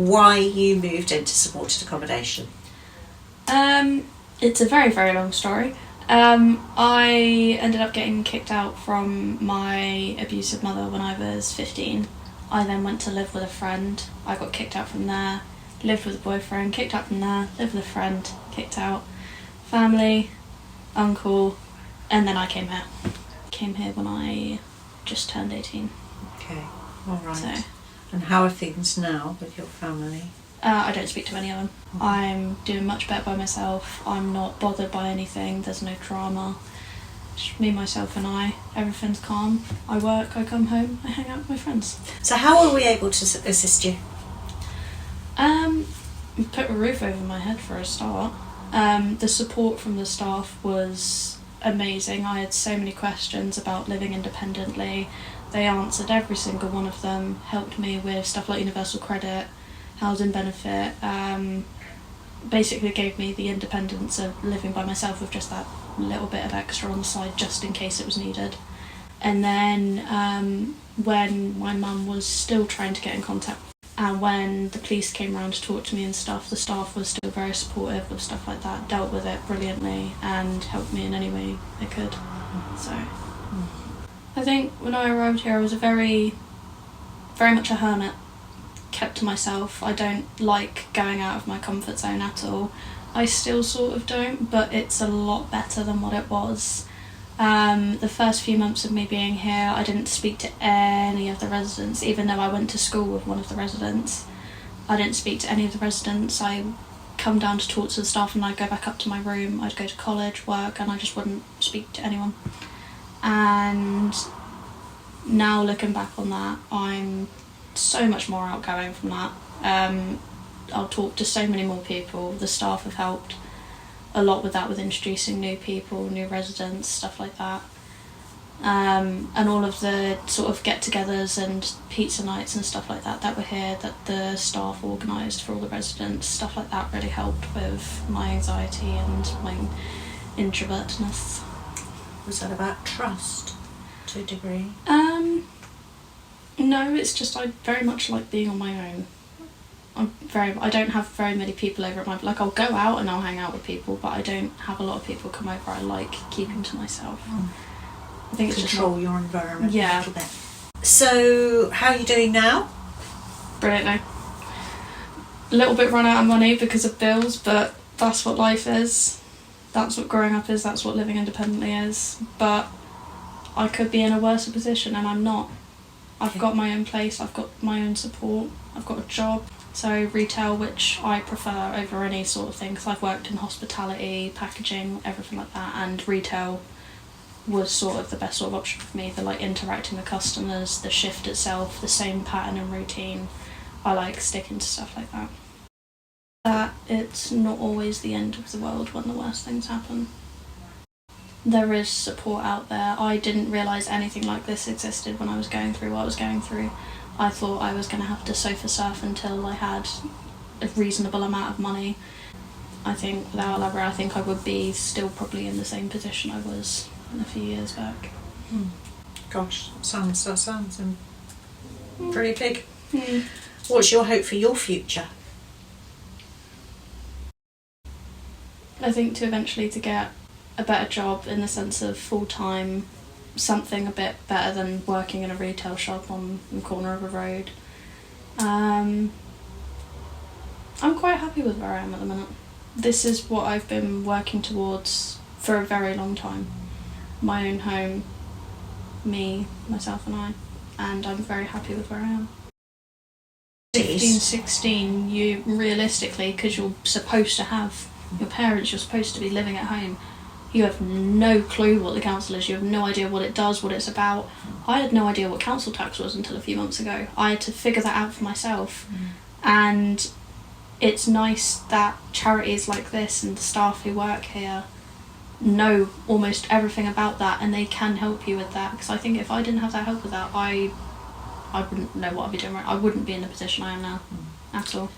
why you moved into supported accommodation? It's a very, very long story. I ended up getting kicked out from my abusive mother when I was 15. I then went to live with a friend. I got kicked out from there, lived with a boyfriend, kicked out from there, lived with a friend, kicked out, family, uncle, and then I came here. Came here when I just turned 18. Okay, all right. So, and how are things now with your family? I don't speak to any of them. I'm doing much better by myself. I'm not bothered by anything. There's no drama. Just me, myself and I. Everything's calm. I work, I come home, I hang out with my friends. So how were we able to assist you? Put a roof over my head for a start. The support from the staff was amazing. I had so many questions about living independently. They answered every single one of them, helped me with stuff like universal credit, housing benefit, basically gave me the independence of living by myself with just that little bit of extra on the side just in case it was needed. And then when my mum was still trying to get in contact, and when the police came around to talk to me and stuff, the staff was still very supportive of stuff like that, dealt with it brilliantly and helped me in any way they could. So I think when I arrived here I was very much a hermit, kept to myself. I don't like going out of my comfort zone at all. I still sort of don't, but it's a lot better than what it was. The first few months of me being here, I didn't speak to any of the residents, even though I went to school with one of the residents. I didn't speak to any of the residents. I come down to talk to the staff and I'd go back up to my room. I'd go to college, work, and I just wouldn't speak to anyone. And now looking back on that, I'm so much more outgoing from that. I'll talk to so many more people. The staff have helped a lot with that, with introducing new people, new residents, stuff like that. And all of the sort of get-togethers and pizza nights and stuff like that were here, that the staff organised for all the residents, stuff like that really helped with my anxiety and my introvertedness. Was that about trust to a degree? No, it's just I very much like being on my own. I don't have very many people over at my... Like, I'll go out and I'll hang out with people, but I don't have a lot of people come over. I like keeping to myself. I think it's control just your environment a little bit. So, how are you doing now? Brilliantly. A little bit run out of money because of bills, but that's what life is. That's what growing up is. That's what living independently is. But I could be in a worse position, and I'm not. I've got my own place. I've got my own support. I've got a job. So retail, which I prefer over any sort of thing, because I've worked in hospitality, packaging, everything like that, and retail was sort of the best sort of option for me. The like interacting with customers, the shift itself, the same pattern and routine. I like sticking to stuff like that. That it's not always the end of the world when the worst things happen. There is support out there. I didn't realise anything like this existed when I was going through what I was going through. I thought I was going to have to sofa surf until I had a reasonable amount of money. I think without ALABARÉ, I think I would be still probably in the same position I was a few years back. Gosh, that sounds pretty big. Mm. What's your hope for your future? I think to eventually to get a better job in the sense of full-time, something a bit better than working in a retail shop on the corner of a road. I'm quite happy with where I am at the minute. This is what I've been working towards for a very long time. My own home, me, myself and I'm very happy with where I am. 15, 16, you realistically, because you're supposed to have your parents, you're supposed to be living at home. You have no clue what the council is, you have no idea what it does, what it's about. I had no idea what council tax was until a few months ago. I had to figure that out for myself. And it's nice that charities like this and the staff who work here know almost everything about that, and they can help you with that. Because I think if I didn't have that help with that, I wouldn't know what I'd be doing right. I wouldn't be in the position I am now at all.